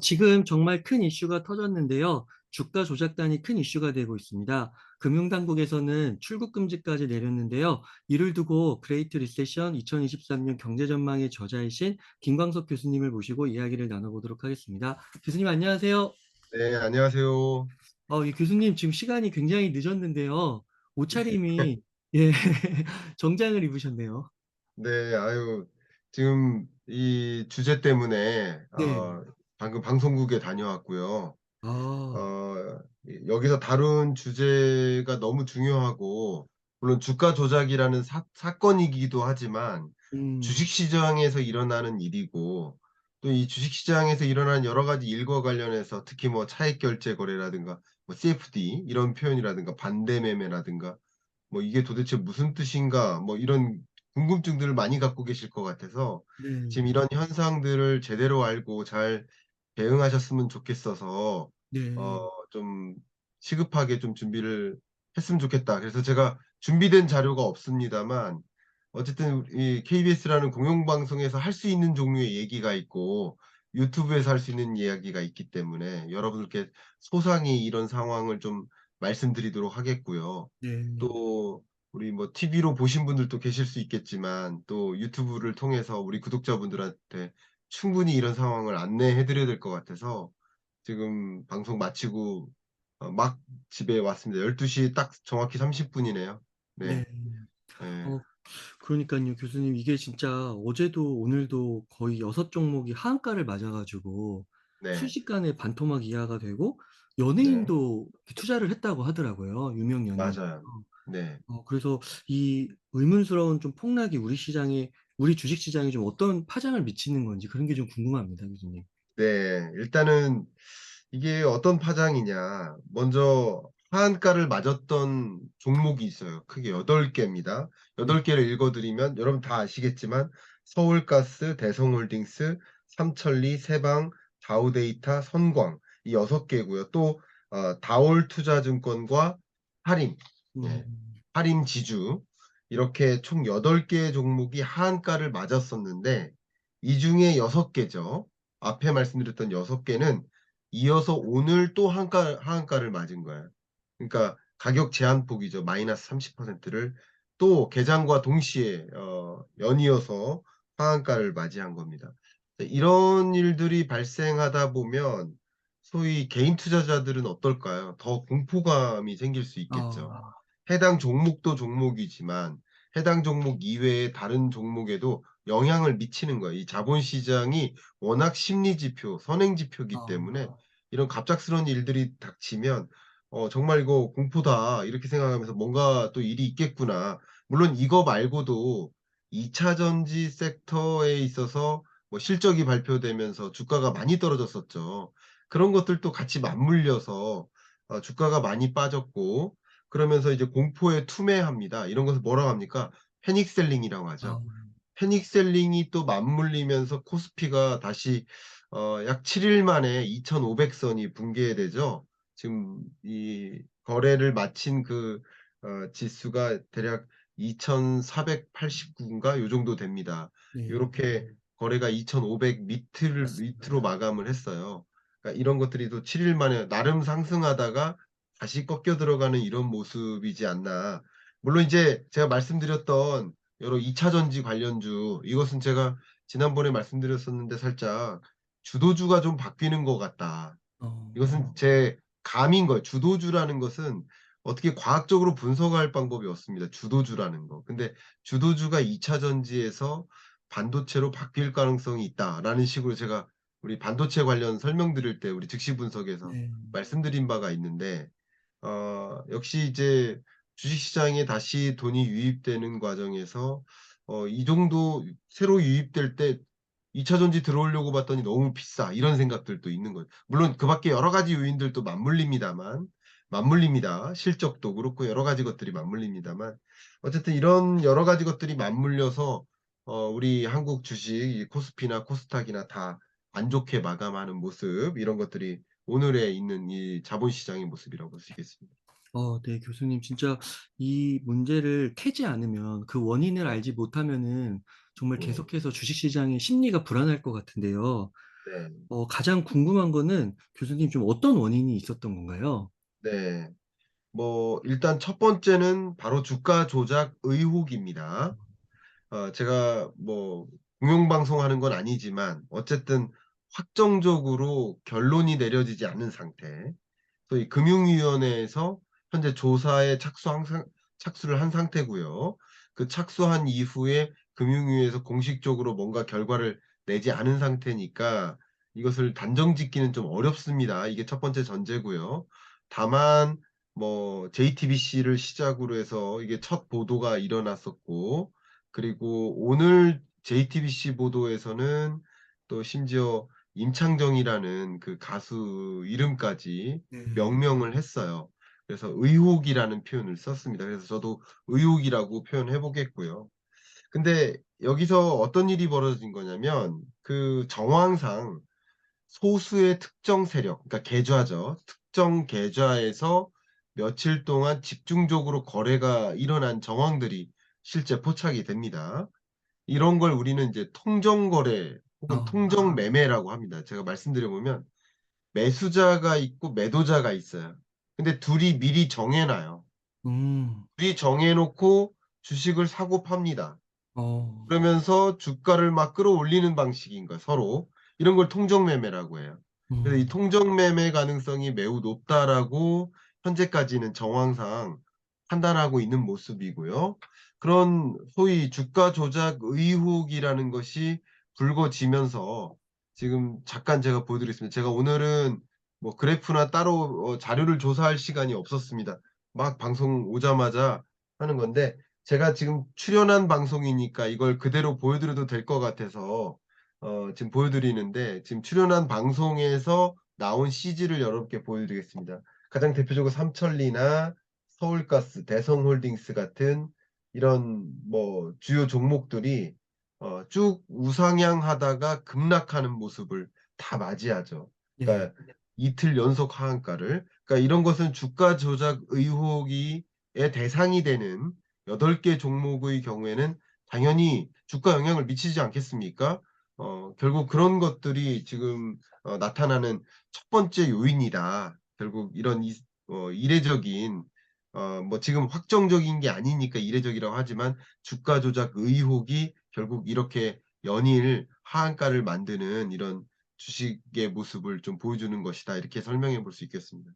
지금 정말 큰 이슈가 터졌는데요. 주가 조작단이 큰 이슈가 되고 있습니다. 금융당국에서는 출국 금지까지 내렸는데요. 이를 두고 그레이트 리세션 2023년 경제 전망의 저자이신 김광석 교수님을 모시고 이야기를 나눠보도록 하겠습니다. 교수님 안녕하세요. 네, 안녕하세요. 이 교수님 지금 시간이 굉장히 늦었는데요. 옷차림이 예, 정장을 입으셨네요. 네, 지금 이 주제 때문에 네. 방금 방송국에 다녀왔고요. 아, 여기서 다룬 주제가 너무 중요하고, 물론 주가 조작이라는 사건이기도 하지만 음, 주식시장에서 일어나는 일이고, 또 이 주식시장에서 일어나는 여러 가지 일과 관련해서 특히 뭐 차익 결제 거래라든가 뭐 CFD 이런 표현이라든가 반대 매매라든가 뭐 '이게 도대체 무슨 뜻인가?' 뭐 이런 궁금증들을 많이 갖고 계실 것 같아서 지금 네, 이런 현상들을 제대로 알고 잘 대응하셨으면 좋겠어서 네, 좀 시급하게 좀 준비를 했으면 좋겠다. 그래서 제가 준비된 자료가 없습니다만 어쨌든 이 KBS라는 공영방송에서 할 수 있는 종류의 얘기가 있고 유튜브에서 할 수 있는 이야기가 있기 때문에 여러분들께 소상히 이런 상황을 좀 말씀드리도록 하겠고요. 네, 또 우리 뭐 TV로 보신 분들도 계실 수 있겠지만 또 유튜브를 통해서 우리 구독자분들한테 충분히 이런 상황을 안내해 드려야 될 것 같아서 지금 방송 마치고 막 집에 왔습니다. 12시 딱 정확히 30 분이네요. 네. 네. 예. 어, 그러니까요, 교수님. 이게 진짜 어제도 오늘도 거의 6종목이 하한가를 맞아가지고 네. 순식간에 반토막 이하가 되고 네. 연예인도 투자를 했다고 하더라고요. 유명 연예인. 맞아요. 네. 그래서 이 의문스러운 좀 폭락이 우리 주식 시장에 좀 어떤 파장을 미치는 건지 그런 게 좀 궁금합니다, 교수님. 네. 일단은 이게 어떤 파장이냐. 먼저 하한가를 맞았던 종목이 있어요. 크게 8 개입니다. 네. 8 개를 읽어 드리면 여러분 다 아시겠지만 서울가스, 대성홀딩스, 삼천리, 세방, 다우데이터, 선광 이 6 개고요. 또 다올투자증권과 하림, 예, 음, 하림지주 이렇게 총 8 개의 종목이 하한가를 맞았었는데 이 중에 6 개죠. 앞에 말씀드렸던 6 개는 이어서 오늘 또 하한가를 맞은 거예요. 그러니까 가격 제한폭이죠. 마이너스 30%를 또 개장과 동시에 연이어서 하한가를 맞이한 겁니다. 이런 일들이 발생하다 보면 소위 개인 투자자들은 어떨까요? 더 공포감이 생길 수 있겠죠. 아, 해당 종목도 종목이지만 해당 종목 이외의 다른 종목에도 영향을 미치는 거예요. 이 자본시장이 워낙 심리 지표, 선행 지표이기 때문에 아, 이런 갑작스러운 일들이 닥치면 '정말 이거 공포다.' 이렇게 생각하면서 '뭔가 또 일이 있겠구나.' 물론 이거 말고도 2 차 전지 섹터에 있어서 뭐 실적이 발표되면서 주가가 많이 떨어졌었죠. 그런 것들도 같이 맞물려서 주가가 많이 빠졌고 그러면서 이제 공포에 투매합니다. 이런 것을 뭐라고 합니까? 패닉 셀링이라고 아, 하죠. 패닉 셀링이 또 맞물리면서 코스피가 다시 약 7일 만에 2,500 선이 붕괴되죠. 지금 이 거래를 마친 지수가 대략 2,489 인가 요 정도 됩니다. 네. 요렇게 거래가 2,500 밑으로 맞습니다. 마감을 했어요. 그러니까 이런 것들이 또 7일 만에 나름 상승하다가 다시 꺾여 들어가는 이런 모습이지 않나. 물론 이제 제가 말씀드렸던 여러 2차 전지 관련주 이것은 제가 지난번에 말씀드렸었는데 살짝 '주도주가 좀 바뀌는 것 같다.' 이것은 제 감인 거예요. 주도주라는 것은 어떻게 과학적으로 분석할 방법이 없습니다, 주도주라는 거. 근데 주도주가 2차 전지에서 반도체로 바뀔 가능성이 있다라는 식으로 제가 우리 반도체 관련 설명드릴 때 우리 즉시 분석에서 네. 말씀드린 바가 있는데 역시 이제 주식시장에 다시 돈이 유입되는 과정에서 이 정도 새로 유입될 때 '2 차 전지 들어오려고 봤더니 너무 비싸.' 이런 생각들도 있는 거죠. 물론 그 밖에 여러 가지 요인들도 맞물립니다. 실적도 그렇고 여러 가지 것들이 맞물립니다만 어쨌든 이런 여러 가지 것들이 맞물려서 우리 한국 주식 이 코스피나 코스닥이나 다 안 좋게 마감하는 모습 이런 것들이 오늘에 있는 이 자본시장의 모습이라고 볼 수 있겠습니다. 네, 교수님. 진짜 이 문제를 캐지 않으면 그 원인을 알지 못하면은 정말 네. 계속해서 주식시장의 심리가 불안할 것 같은데요. 네. 가장 궁금한 거는 교수님 좀 어떤 원인이 있었던 건가요? 네. 뭐 일단 첫 번째는 바로 주가 조작 의혹입니다. 제가 뭐 공영방송하는 건 아니지만 어쨌든 확정적으로 결론이 내려지지 않은 상태. 소위 금융위원회에서 현재 조사에 착수를 한 상태고요. 그 착수한 이후에 금융위에서 공식적으로 뭔가 결과를 내지 않은 상태니까 이것을 단정짓기는 좀 어렵습니다. 이게 첫 번째 전제고요. 다만 뭐 JTBC를 시작으로 해서 이게 첫 보도가 일어났었고, 그리고 오늘 JTBC 보도에서는 또 심지어 임창정이라는 그 가수 이름까지 네. 명명을 했어요. 그래서 의혹이라는 표현을 썼습니다. 그래서 저도 의혹이라고 표현해 보겠고요. 근데 여기서 어떤 일이 벌어진 거냐면 그 정황상 소수의 특정 세력, 그러니까 계좌죠. 특정 계좌에서 며칠 동안 집중적으로 거래가 일어난 정황들이 실제 포착이 됩니다. 이런 걸 우리는 이제 통정 거래 혹은 통정 매매라고 합니다. 제가 말씀드려 보면 매수자가 있고 매도자가 있어요. 근데 둘이 미리 정해 놔요. 음. 둘이 정해 놓고 주식을 사고 팝니다. 어. 그러면서 주가를 막 끌어올리는 방식인 거예요, 서로. 이런 걸 통정매매라고 해요. 그래서 이 음. 통정매매 가능성이 매우 높다라고 현재까지는 정황상 판단하고 있는 모습이고요. 그런 소위 주가 조작 의혹이라는 것이 불거지면서 지금 잠깐 제가 보여드리겠습니다. 제가 오늘은 뭐 그래프나 따로 자료를 조사할 시간이 없었습니다. 막 방송 오자마자 하는 건데, 제가 지금 출연한 방송이니까 이걸 그대로 보여드려도 될 것 같아서 지금 보여드리는데, 지금 출연한 방송에서 나온 CG를 여러분께 보여드리겠습니다. 가장 대표적으로 삼천리나 서울가스, 대성홀딩스 같은 이런 뭐 주요 종목들이 쭉 우상향하다가 급락하는 모습을 다 맞이하죠. 네. 그러니까 이틀 연속 하한가를. 그러니까 이런 것은 주가 조작 의혹이 의 대상이 되는 8개 종목의 경우에는 당연히 주가 영향을 미치지 않겠습니까? 결국 그런 것들이 지금 나타나는 첫 번째 요인이다. 결국 이런 이례적인, 뭐 지금 확정적인 게 아니니까 이례적이라고 하지만 주가 조작 의혹이 결국 이렇게 연일 하한가를 만드는 이런 주식의 모습을 좀 보여주는 것이다. 이렇게 설명해 볼 수 있겠습니다.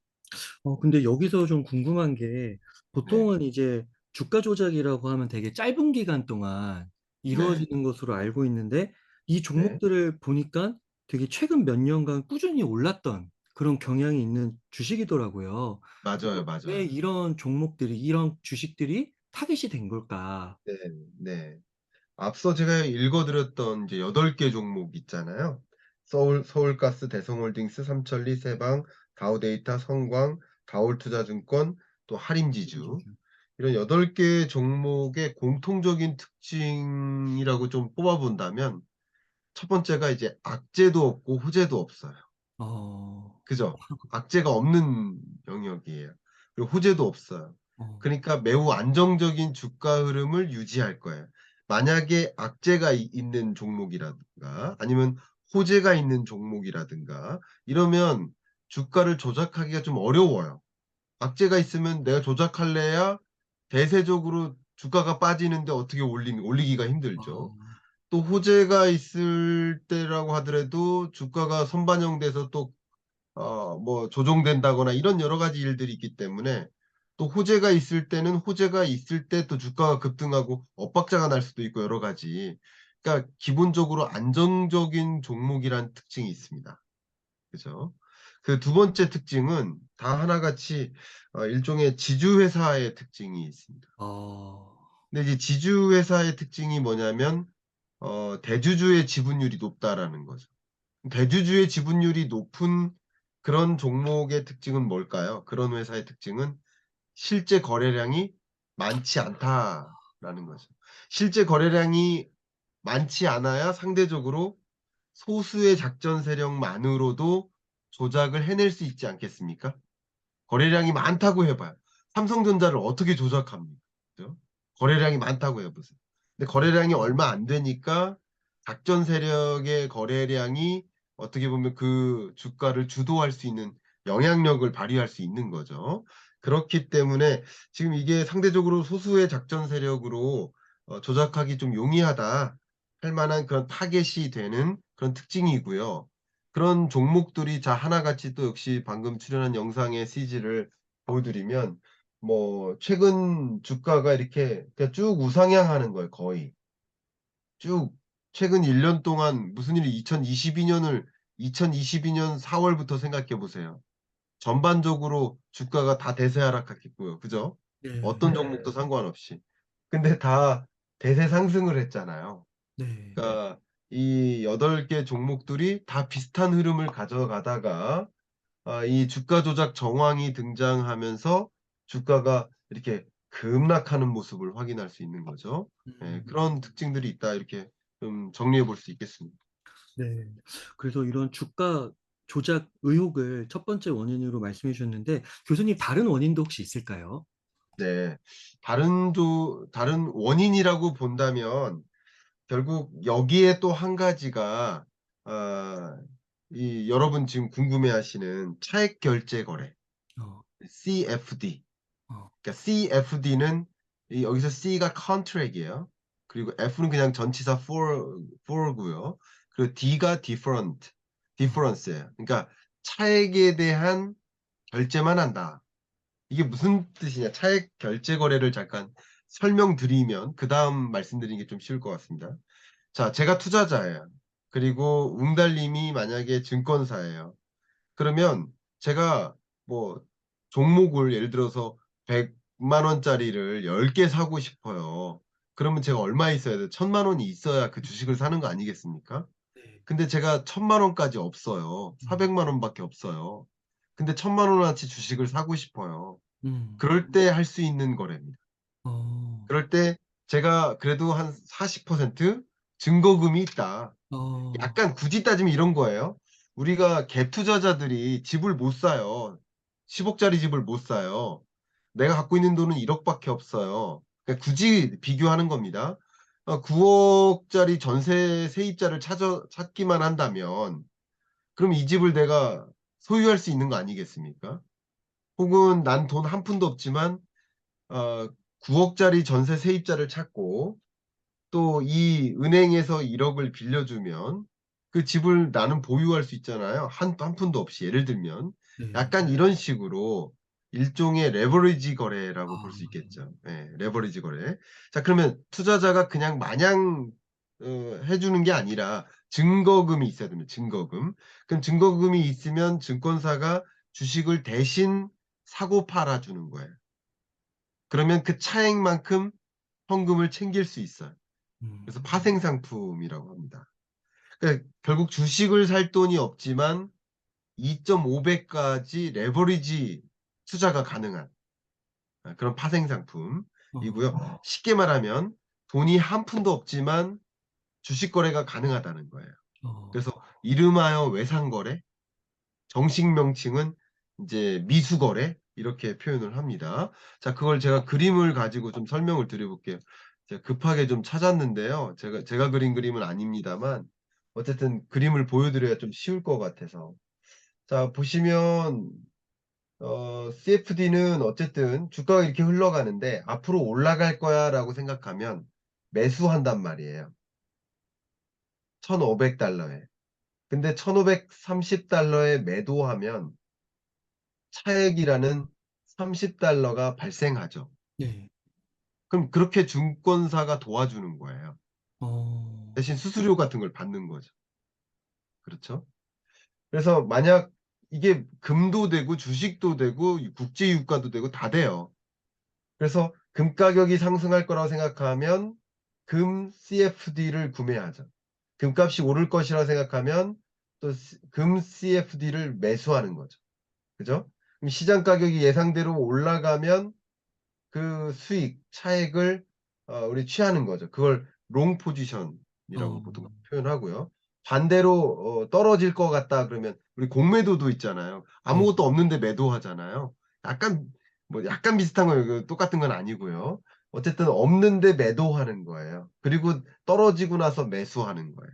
근데 여기서 좀 궁금한 게 네. 보통은 이제 주가 조작이라고 하면 되게 짧은 기간 동안 네. 이루어지는 것으로 알고 있는데 이 네. 종목들을 보니까 되게 최근 몇 년간 꾸준히 올랐던 그런 경향이 있는 주식이더라고요. 맞아요, 왜 맞아요. 이런 종목들이, 이런 주식들이 타깃이 된 걸까? 네. 네. 앞서 제가 읽어 드렸던 이제 8개 종목 있잖아요. 서울가스, 대성홀딩스, 삼천리, 세방, 다우데이터, 성광, 다올투자증권, 또 한림지주. 이런 8개 종목의 공통적인 특징이라고 좀 뽑아 본다면 첫 번째가 이제 악재도 없고 호재도 없어요. 어, 그죠? 악재가 없는 영역이에요. 그리고 호재도 없어요. 어, 그러니까 매우 안정적인 주가 흐름을 유지할 거예요. 만약에 악재가 있는 종목이라든가 아니면 호재가 있는 종목이라든가 이러면 주가를 조작하기가 좀 어려워요. 악재가 있으면 내가 조작할래야 대세적으로 주가가 빠지는데 어떻게 올리기가 힘들죠. 어, 또 호재가 있을 때라고 하더라도 주가가 선반영돼서 또 뭐 조정된다거나 이런 여러 가지 일들이 있기 때문에, 또 호재가 있을 때는 호재가 있을 때 또 주가가 급등하고 엇박자가 날 수도 있고 여러 가지. 그러니까 기본적으로 안정적인 종목이란 특징이 있습니다. 그죠? 그 두 번째 특징은 다 하나같이 일종의 지주회사의 특징이 있습니다. 어, 근데 이제 지주회사의 특징이 뭐냐면 대주주의 지분율이 높다라는 거죠. 대주주의 지분율이 높은 그런 종목의 특징은 뭘까요? 그런 회사의 특징은 실제 거래량이 많지 않다라는 거죠. 실제 거래량이 많지 않아야 상대적으로 소수의 작전 세력만으로도 조작을 해낼 수 있지 않겠습니까? 거래량이 많다고 해 봐요. 삼성전자를 어떻게 조작합니까? 그죠? 거래량이 많다고 해 보세요. 근데 거래량이 얼마 안 되니까 작전 세력의 거래량이 어떻게 보면 그 주가를 주도할 수 있는 영향력을 발휘할 수 있는 거죠. 그렇기 때문에 지금 이게 상대적으로 소수의 작전 세력으로 조작하기 좀 용이하다 할 만한 그런 타겟이 되는 그런 특징이고요. 그런 종목들이 자 하나같이 또 역시 방금 출연한 영상의 CG를 보여 드리면 뭐 최근 주가가 이렇게 그냥 쭉 우상향하는 거예요 거의. 쭉 최근 1년 동안 무슨 일이 2022년 4 월부터 생각해 보세요. 전반적으로 주가가 다 대세 하락했고요. 그죠? 네. 어떤 종목도 상관없이. 근데 다 대세 상승을 했잖아요. 네. 그러니까 이 8개 종목들이 다 비슷한 흐름을 가져가다가 이 주가 조작 정황이 등장하면서 주가가 이렇게 급락하는 모습을 확인할 수 있는 거죠. 예. 음. 그런 특징들이 있다 이렇게 좀 정리해 볼 수 있겠습니다. 네. 그래서 이런 주가 조작 의혹을 첫 번째 원인으로 말씀해 주셨는데 교수님 다른 원인도 혹시 있을까요? 네. 다른 원인이라고 본다면 결국 여기에 또 한 가지가 아 이 여러분 지금 궁금해하시는 차액 결제 거래 어. CFD. 어. 그러니까 CFD는 이 여기서 C가 contract이에요. 그리고 F는 그냥 전치사 for 고요. 그리고 D가 어. difference예요. 그러니까 차액에 대한 결제만 한다. 이게 무슨 뜻이냐. 차액 결제 거래를 잠깐 설명드리면 그다음 말씀드리는 게 좀 쉬울 것 같습니다. 자, 제가 투자자예요. 그리고 웅달 님이 만약에 증권사예요. 그러면 제가 뭐 종목을 예를 들어서 100만 원짜리를 10개 사고 싶어요. 그러면 제가 얼마 있어야 돼요? 1,000만 원이 있어야 그 주식을 사는 거 아니겠습니까? 네. 근데 제가 1,000만 원까지 없어요. 음. 400만 원밖에 없어요. 근데 1,000만 원어치 주식을 사고 싶어요. 음. 그럴 때 할 수 있는 거래입니다. 어. 그럴 때 제가 그래도 한 40% 증거금이 있다. 어. 약간 굳이 따지면 이런 거예요. 우리가 갭 투자자들이 집을 못 사요. 10억 짜리 집을 못 사요. 내가 갖고 있는 돈은 1억 밖에 없어요. 그러니까 굳이 비교하는 겁니다. 9억 짜리 전세 세입자를 찾기만 한다면 그럼 이 집을 내가 소유할 수 있는 거 아니겠습니까? 혹은 난 돈 한 푼도 없지만 어 9억 짜리 전세 세입자를 찾고 또 이 은행에서 1억 을 빌려주면 그 집을 나는 보유할 수 있잖아요. 한 푼도 없이. 예를 들면 네. 약간 이런 식으로 일종의 레버리지 거래라고 볼 수 아. 있겠죠. 예. 레버리지 거래. 자 그러면 투자자가 그냥 마냥 해 주는 게 아니라 증거금이 있어야 됩니다, 증거금. 그럼 증거금이 있으면 증권사가 주식을 대신 사고 팔아 주는 거예요. 그러면 그 차액만큼 현금을 챙길 수 있어요. 그래서 음. 파생 상품이라고 합니다. 그러니까 결국 주식을 살 돈이 없지만 2.5 배까지 레버리지 투자가 가능한 그런 파생 어. 상품이고요. 쉽게 말하면 돈이 한 푼도 없지만 주식 거래가 가능하다는 거예요. 어. 그래서 이름하여 외상 거래, 정식 명칭은 인제 미수 거래 이렇게 표현을 합니다. 자 그걸 제가 그림을 가지고 좀 설명을 드려 볼게요. 제가 급하게 좀 찾았는데요. 제가 그린 그림은 아닙니다만 어쨌든 그림을 보여 드려야 좀 쉬울 것 같아서. 자 보시면 CFD는 어쨌든 주가가 이렇게 흘러가는데 '앞으로 올라갈 거야.'라고 생각하면 매수한단 말이에요. $1,500 에. 근데 $1,530 에 매도하면 차액이라는 $30 가 발생하죠. 네. 그럼 그렇게 증권사가 도와주는 거예요. 어. 대신 수수료 같은 걸 받는 거죠. 그렇죠? 그래서 만약 이게 금도 되고 주식도 되고 국제 유가도 되고 다 돼요. 그래서 금 가격이 상승할 거라고 생각하면 금 CFD를 구매하죠. 금값이 오를 것이라고 생각하면 또 금 CFD를 매수하는 거죠. 그죠? 그럼 시장 가격이 예상대로 올라가면 그 수익, 차익을 우리 취하는 거죠. 그걸 롱 어. 포지션이라고 보통 표현하고요. 반대로 떨어질 것 같다 그러면 우리 공매도도 있잖아요. 네. 아무것도 없는데 매도하잖아요. 약간 약간 비슷한 거예요. 그 똑같은 건 아니고요. 어쨌든 없는데 매도하는 거예요. 그리고 떨어지고 나서 매수하는 거예요.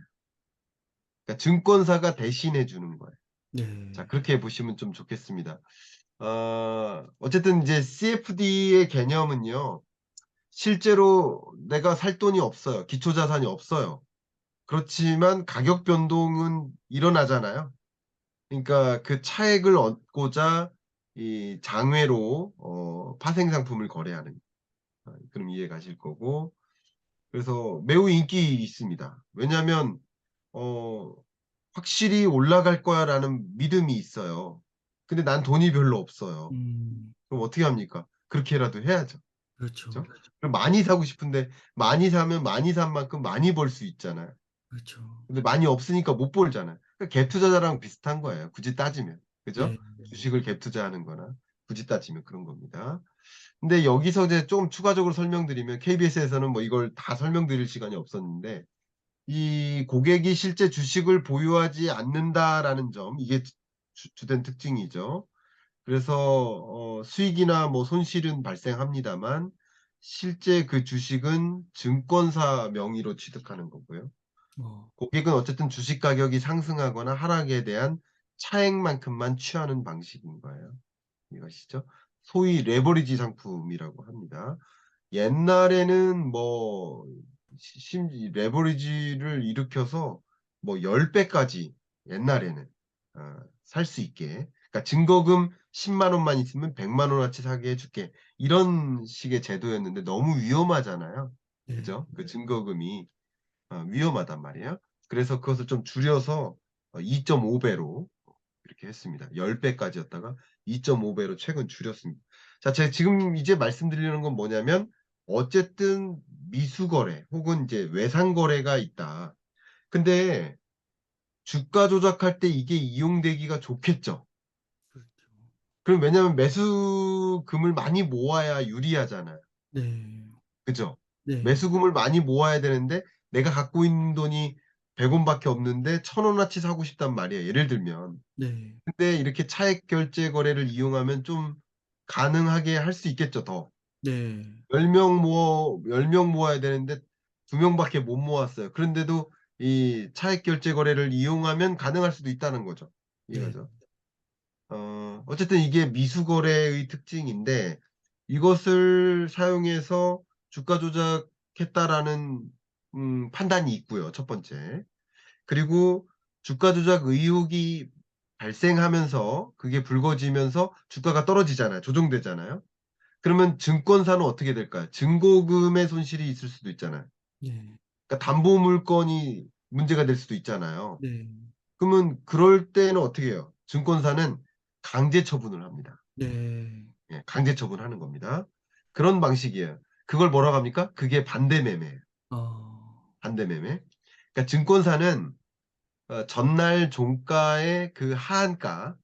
그러니까 증권사가 대신해 주는 거예요. 자, 네. 그렇게 보시면 좀 좋겠습니다. 어쨌든 이제 CFD의 개념은요. 실제로 내가 살 돈이 없어요. 기초 자산이 없어요. 그렇지만 가격 변동은 일어나잖아요. 그러니까 그 차액을 얻고자 이 장외로 파생 상품을 거래하는, 그럼 이해 가실 거고, 그래서 매우 인기 있습니다. 왜냐하면 어 확실히 올라갈 거야라는 믿음이 있어요. 근데 난 돈이 별로 없어요. 음. 그럼 어떻게 합니까? 그렇게라도 해야죠. 그죠? 그렇죠. 그럼 많이 사고 싶은데 많이 사면 많이 산 만큼 많이 벌 수 있잖아요. 그렇죠. 근데 많이 없으니까 못 벌잖아요. 그러니까 갭 투자자랑 비슷한 거예요, 굳이 따지면. 그죠? 네. 주식을 갭 투자하는 거나 굳이 따지면 그런 겁니다. 근데 여기서 이제 좀 추가적으로 설명드리면, KBS에서는 뭐 이걸 다 설명드릴 시간이 없었는데, 이 고객이 실제 주식을 보유하지 않는다라는 점, 이게 주된 특징이죠. 그래서 수익이나 뭐 손실은 발생합니다만 실제 그 주식은 증권사 명의로 취득하는 거고요. 어. 고객은 어쨌든 주식 가격이 상승하거나 하락에 대한 차액만큼만 취하는 방식인 거예요. 이것이죠. 소위 레버리지 상품이라고 합니다. 옛날에는 뭐 심지 레버리지를 일으켜서 뭐 10배까지, 옛날에는 살 수 있게, 그러니까 증거금 10만 원만 있으면 100만 원어치 사게 해 줄게, 이런 식의 제도였는데 너무 위험하잖아요. 네. 그죠? 그 증거금이 위험하단 말이에요. 그래서 그것을 좀 줄여서 2.5 배로 이렇게 했습니다. 10 배까지였다가 2.5 배로 최근 줄였습니다. 자, 제가 지금 이제 말씀드리는 건 뭐냐면, 어쨌든 미수 거래 혹은 이제 외상 거래가 있다. 근데 주가 조작할 때 이게 이용되기가 좋겠죠. 그렇죠. 그럼 왜냐하면 매수금을 많이 모아야 유리하잖아요. 네. 그죠? 네. 매수금을 많이 모아야 되는데 내가 갖고 있는 돈이 100 원밖에 없는데 1,000 원어치 사고 싶단 말이에요, 예를 들면. 네. 근데 이렇게 차액 결제 거래를 이용하면 좀 가능하게 할 수 있겠죠, 더. 네. 10명 모아야 되는데 2 명밖에 못 모았어요. 그런데도 이 차액 결제 거래를 이용하면 가능할 수도 있다는 거죠. 네. 이해가죠? 어쨌든 이게 미수 거래의 특징인데, 이것을 사용해서 주가 조작했다라는 판단이 있고요, 첫 번째. 그리고 주가 조작 의혹이 발생하면서 그게 불거지면서 주가가 떨어지잖아요. 조정되잖아요. 그러면 증권사는 어떻게 될까요? 증거금의 손실이 있을 수도 있잖아요. 네. 그러니까 담보 물건이 문제가 될 수도 있잖아요. 네. 그러면 그럴 때는 어떻게 해요? 증권사는 강제 처분을 합니다. 네. 예, 강제 처분하는 겁니다. 그런 방식이에요. 그걸 뭐라고 합니까? 그게 반대 매매예요. 어. 반대 매매. 그러니까 증권사는 전날 종가의 그 하한가,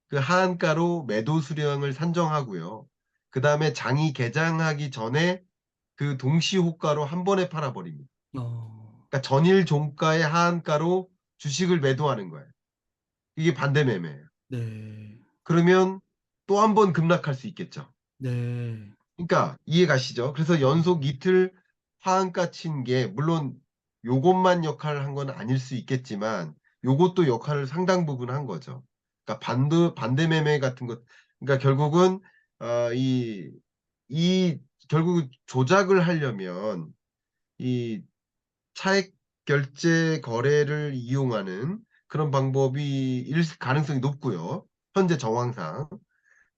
그 하한가로 매도 수량을 산정하고요. 그다음에 장이 개장하기 전에 그 동시 호가로 한 번에 팔아 버립니다. 어. 그러니까 전일 종가의 하한가로 주식을 매도하는 거예요. 이게 반대 매매예요. 네. 그러면 또 한 번 급락할 수 있겠죠. 네. 그러니까 이해 가시죠? 그래서 연속 이틀 하한가 친 게, 물론 요것만 역할을 한 건 아닐 수 있겠지만 요것도 역할을 상당 부분 한 거죠. 그러니까 반대 매매 같은 것, 그러니까 결국은 이 결국 조작을 하려면 이 차액 결제 거래를 이용하는 그런 방법이 일 가능성이 높고요, 현재 정황상.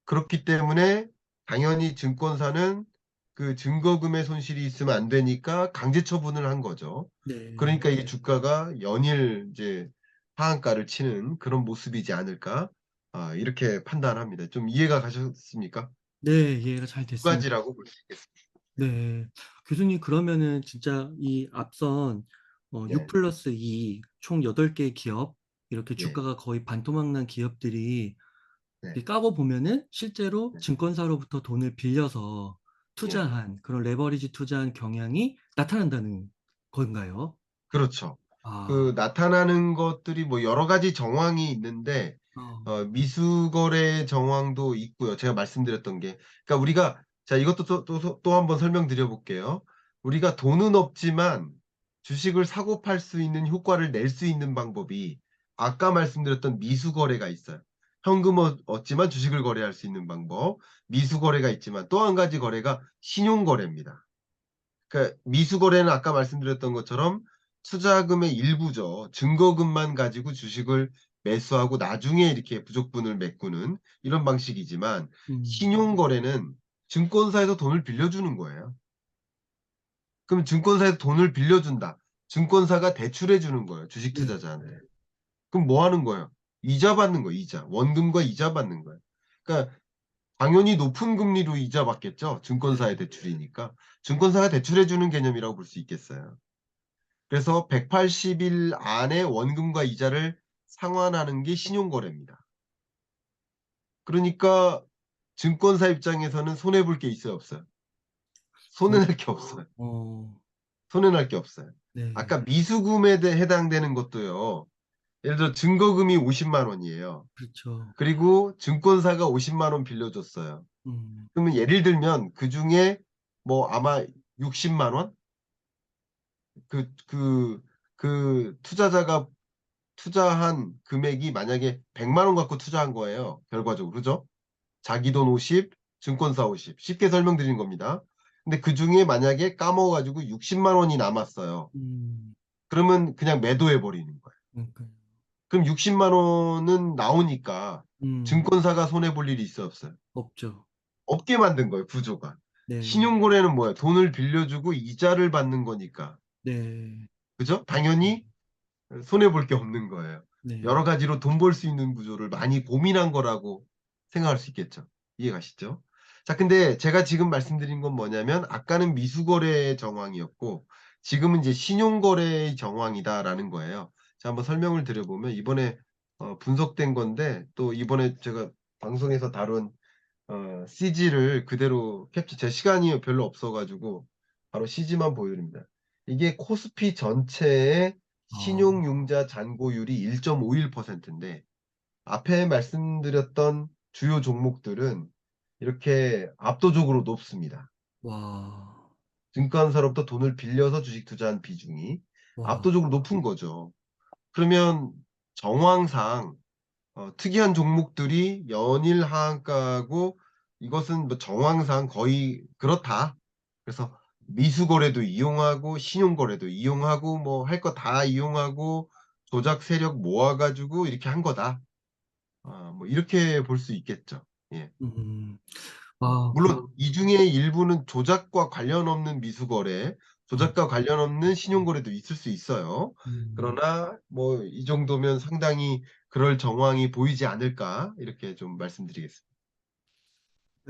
그렇기 때문에 당연히 증권사는 그 증거금의 손실이 있으면 안 되니까 강제 처분을 한 거죠. 네. 그러니까 이 주가가 연일 이제 하한가를 치는 그런 모습이지 않을까, 이렇게 판단합니다. 좀 이해가 가셨습니까? 네. 이해가 잘 두 됐습니다. 가지라고 볼 수 있겠습니다. 네. 교수님 그러면은 진짜 이 앞선 네. 6+2 총 8개 기업 이렇게 예. 주가가 거의 반토막 난 기업들이 네. 이렇게 까고 보면은 실제로 네. 증권사로부터 돈을 빌려서 예. 투자한 그런 레버리지 투자한 경향이 나타난다는 건가요? 그렇죠. 아. 그 나타나는 것들이 뭐 여러 가지 정황이 있는데, 어. 미수거래 정황도 있고요. 제가 말씀드렸던 게, 그러니까 우리가, 자, 이것도 또 한 번 설명드려 볼게요. 우리가 돈은 없지만 주식을 사고 팔 수 있는 효과를 낼 수 있는 방법이 아까 말씀드렸던 미수 거래가 있어요. 현금 얻지만 주식을 거래할 수 있는 방법, 미수 거래가 있지만 또 한 가지 거래가 신용 거래입니다. 그러니까 미수 거래는 아까 말씀드렸던 것처럼 투자금의 일부죠. 증거금만 가지고 주식을 매수하고 나중에 이렇게 부족분을 메꾸는 이런 방식이지만, 음. 신용 거래는 증권사에서 돈을 빌려주는 거예요. 그럼 증권사에서 돈을 빌려준다. 증권사가 대출해 주는 거예요, 주식 네. 투자자한테. 그럼 뭐 하는 거예요? 이자 받는 거예요, 이자. 원금과 이자 받는 거예요. 그러니까 당연히 높은 금리로 이자 받겠죠. 네. 증권사의 대출이니까. 증권사가 대출해 주는 개념이라고 볼 수 있겠어요. 그래서 180일 안에 원금과 이자를 상환하는 게 신용거래입니다. 그러니까 증권사 입장에서는 손해 볼 게 있어요, 없어요? 손해 날 게 없어요. 어. 손해 날 게 없어요. 네. 아까 미수금에 해당되는 것도요. 예를 들어 증거금이 50만 원이에요. 그렇죠. 그리고 증권사가 50만 원 빌려줬어요. 음. 그러면 예를 들면 그중에 뭐 아마 60만 원? 그 그 투자자가 투자한 금액이 만약에 100만 원 갖고 투자한 거예요, 결과적으로. 그죠? 자기 돈 50, 증권사 50. 쉽게 설명드리는 겁니다. 근데 그중에 만약에 까먹어 가지고 60만 원이 남았어요. 음. 그러면 그냥 매도해 버리는 거예요. 그러니까요. 그럼 60만 원은 나오니까 음. 증권사가 손해 볼 일이 있어요, 없어요? 없죠. 없게 만든 거예요, 구조가. 네. 신용거래는 뭐예요? 돈을 빌려주고 이자를 받는 거니까. 네. 그죠? 당연히 손해 볼 게 없는 거예요. 네. 여러 가지로 돈 벌 수 있는 구조를 많이 고민한 거라고 생각할 수 있겠죠. 이해가시죠? 자, 근데 제가 지금 말씀드린 건 뭐냐면 아까는 미수거래의 정황이었고 지금은 이제 신용거래의 정황이다라는 거예요. 자, 한번 설명을 드려보면 이번에 분석된 건데, 또 이번에 제가 방송에서 다룬 CG를 그대로 캡처, 제 시간이 별로 없어 가지고 바로 CG만 보여드립니다. 이게 코스피 전체의 아. 신용융자 잔고율이 1.51%인데 앞에 말씀드렸던 주요 종목들은 이렇게 압도적으로 높습니다. 와. 증권사로부터 돈을 빌려서 주식 투자한 비중이 와. 압도적으로 높은 거죠. 그러면 정황상 특이한 종목들이 연일 하한가고, 이것은 뭐 정황상 거의 그렇다. 그래서 미수거래도 이용하고 신용거래도 이용하고 뭐 할 거 다 이용하고 조작 세력 모아 가지고 이렇게 한 거다. 뭐 이렇게 볼 수 있겠죠. 예. 음. 아 물론 이 중에 일부는 조작과 관련 없는 미수거래, 네. 조작과 관련 없는 신용거래도 있을 수 있어요. 음. 그러나 뭐 이 정도면 상당히 그럴 정황이 보이지 않을까, 이렇게 좀 말씀드리겠습니다.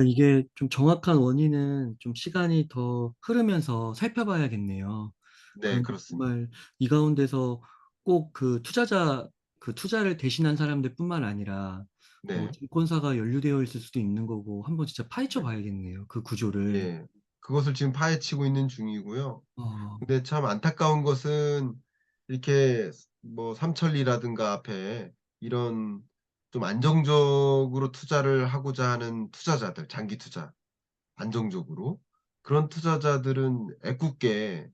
이게 좀 정확한 원인은 좀 시간이 더 흐르면서 살펴봐야겠네요. 네, 그런데 그렇습니다. 정말 이 가운데서 꼭 그 투자를 대신한 사람들뿐만 아니라 네. 증권사가 연루되어 있을 수도 있는 거고 한번 진짜 파헤쳐 네. 봐야겠네요, 그 구조를. 예. 그것을 지금 파헤치고 있는 중이고요. 어. 근데 참 안타까운 것은 이렇게 뭐 삼천리라든가 앞에 이런 좀 안정적으로 투자를 하고자 하는 투자자들, 장기 투자, 안정적으로 그런 투자자들은 애꿎게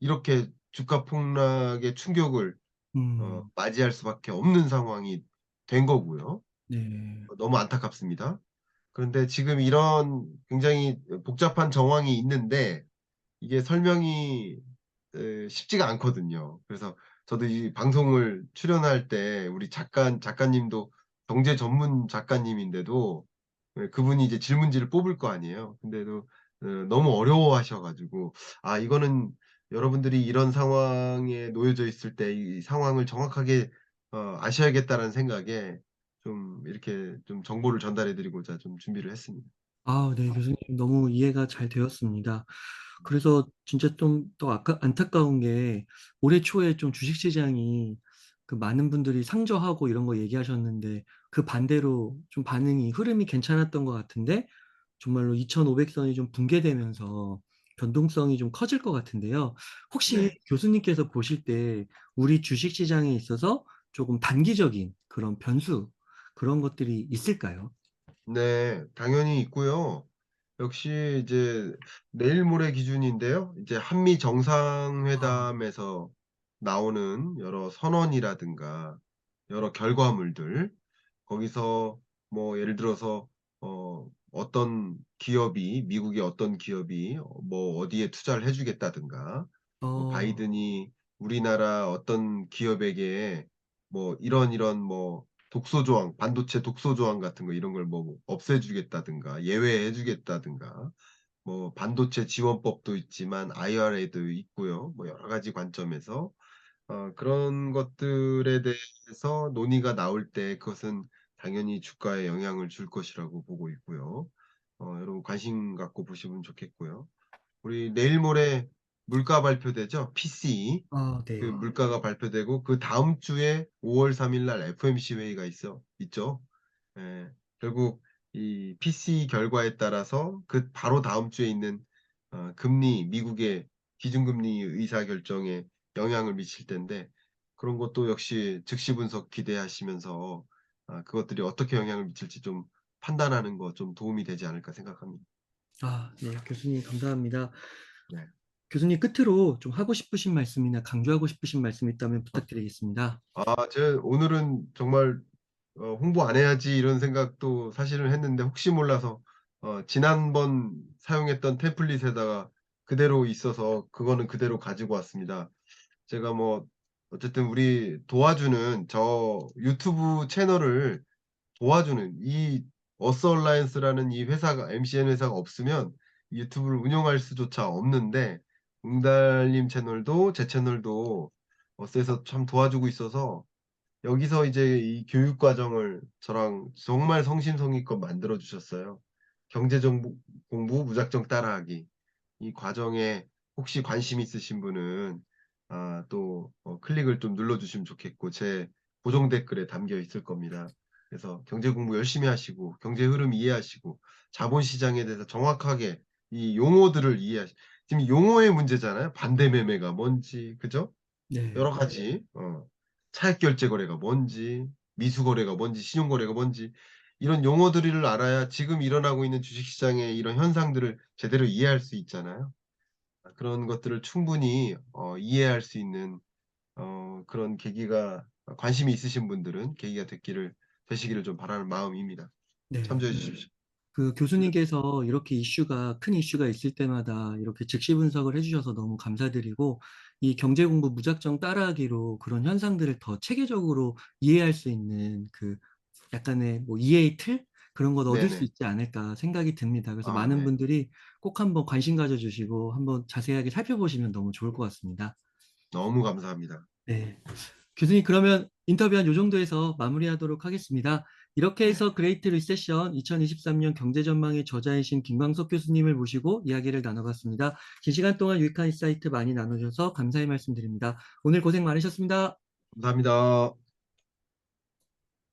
이렇게 주가 폭락의 충격을 음. 맞이할 수밖에 없는 상황이 된 거고요. 네. 너무 안타깝습니다. 그런데 지금 이런 굉장히 복잡한 정황이 있는데 이게 설명이 쉽지가 않거든요. 그래서 저도 이 방송을 출연할 때 우리 작가님도 경제 전문 작가님인데도, 그분이 이제 질문지를 뽑을 거 아니에요. 근데도 너무 어려워하셔 가지고 '아, 이거는 여러분들이 이런 상황에 놓여져 있을 때 이 상황을 정확하게 아셔야겠다.'라는 생각에 좀 이렇게 좀 정보를 전달해 드리고자 좀 준비를 했습니다. 아 네. 교수님 너무 이해가 잘 되었습니다. 그래서 진짜 좀 더 안타까운 게 올해 초에 좀 주식 시장이 그 많은 분들이 상저하고 이런 거 얘기하셨는데 그 반대로 좀 반응이 흐름이 괜찮았던 것 같은데 정말로 2,500 선이 좀 붕괴되면서 변동성이 좀 커질 것 같은데요. 혹시 네. 교수님께서 보실 때 우리 주식 시장에 있어서 조금 단기적인 그런 변수 그런 것들이 있을까요? 네. 당연히 있고요. 역시 이제 내일 모레 기준인데요. 이제 한미 아. 정상회담에서 나오는 여러 선언이라든가 여러 결과물들, 거기서 뭐 예를 들어서 어떤 기업이 미국의 어떤 기업이 뭐 어디에 투자를 해 주겠다든가, 뭐 어. 바이든이 우리나라 어떤 기업에게 뭐 이런 뭐 독소 조항, 반도체 독소 조항 같은 거 이런 걸 뭐 없애 주겠다든가 예외해 주겠다든가, 뭐 반도체 지원법도 있지만 IRA도 있고요. 뭐 여러 가지 관점에서 그런 것들에 대해서 논의가 나올 때 그것은 당연히 주가에 영향을 줄 것이라고 보고 있고요. 여러분 관심 갖고 보시면 좋겠고요. 우리 내일 모레 물가 발표되죠? PCE. 아 그 네. 물가가 발표되고 그다음 주에 5월 3일 날 FOMC 회의가 있죠. 예. 결국 이 PC 결과에 따라서 그 바로 다음 주에 있는 금리, 미국의 기준금리 의사결정에 영향을 미칠 텐데, 그런 것도 역시 즉시 분석 기대하시면서 그것들이 어떻게 영향을 미칠지 좀 판단하는 거 좀 도움이 되지 않을까 생각합니다. 아 네. 교수님 감사합니다. 네. 교수님 끝으로 좀 하고 싶으신 말씀이나 강조하고 싶으신 말씀 있다면 부탁드리겠습니다. 제 오늘은 정말 '홍보 안 해야지.' 이런 생각도 사실은 했는데, 혹시 몰라서 지난번 사용했던 템플릿에다가 그대로 있어서 그거는 그대로 가지고 왔습니다. 제가 뭐 어쨌든 우리 도와주는 저 유튜브 채널을 도와주는 이 어스 얼라이언스라는 이 회사가, MCN 회사가 없으면 유튜브를 운영할 수조차 없는데, 웅달님 채널도 제 채널도 어스에서 참 도와주고 있어서 여기서 이제 이 교육 과정을 저랑 정말 성심성의껏 만들어 주셨어요. 경제 정보 공부 무작정 따라하기. 이 과정에 혹시 관심 있으신 분은 또 클릭을 좀 눌러 주시면 좋겠고, 제 고정 댓글에 담겨 있을 겁니다. 그래서 경제 공부 열심히 하시고 경제 흐름 이해하시고 자본 시장에 대해서 정확하게 이 용어들을 지금 용어의 문제잖아요. 반대 매매가 뭔지, 그죠? 네. 여러 가지 차액 결제 거래가 뭔지, 미수 거래가 뭔지, 신용 거래가 뭔지, 이런 용어들을 알아야 지금 일어나고 있는 주식 시장의 이런 현상들을 제대로 이해할 수 있잖아요. 그런 것들을 충분히 이해할 수 있는 그런 계기가, 관심이 있으신 분들은 계기가 되시기를 좀 바라는 마음입니다. 네. 참조해 주십시오. 그 교수님께서 이렇게 큰 이슈가 있을 때마다 이렇게 즉시 분석을 해 주셔서 너무 감사드리고, 이 경제 공부 무작정 따라하기로 그런 현상들을 더 체계적으로 이해할 수 있는 그 약간의 뭐 이해의 틀? 그런 걸 얻을 수 네네. 있지 않을까 생각이 듭니다. 그래서 많은 네. 분들이 꼭 한번 관심 가져 주시고 한번 자세하게 살펴보시면 너무 좋을 것 같습니다. 너무 감사합니다. 네. 교수님 그러면 인터뷰 한 요 정도에서 마무리하도록 하겠습니다. 이렇게 네. 해서 그레이트 리세션 2023년 경제 전망의 저자이신 김광석 교수님을 모시고 이야기를 나눠봤습니다. 긴 시간 동안 유익한 인사이트 많이 나눠주셔서 감사의 말씀드립니다. 오늘 고생 많으셨습니다. 감사합니다.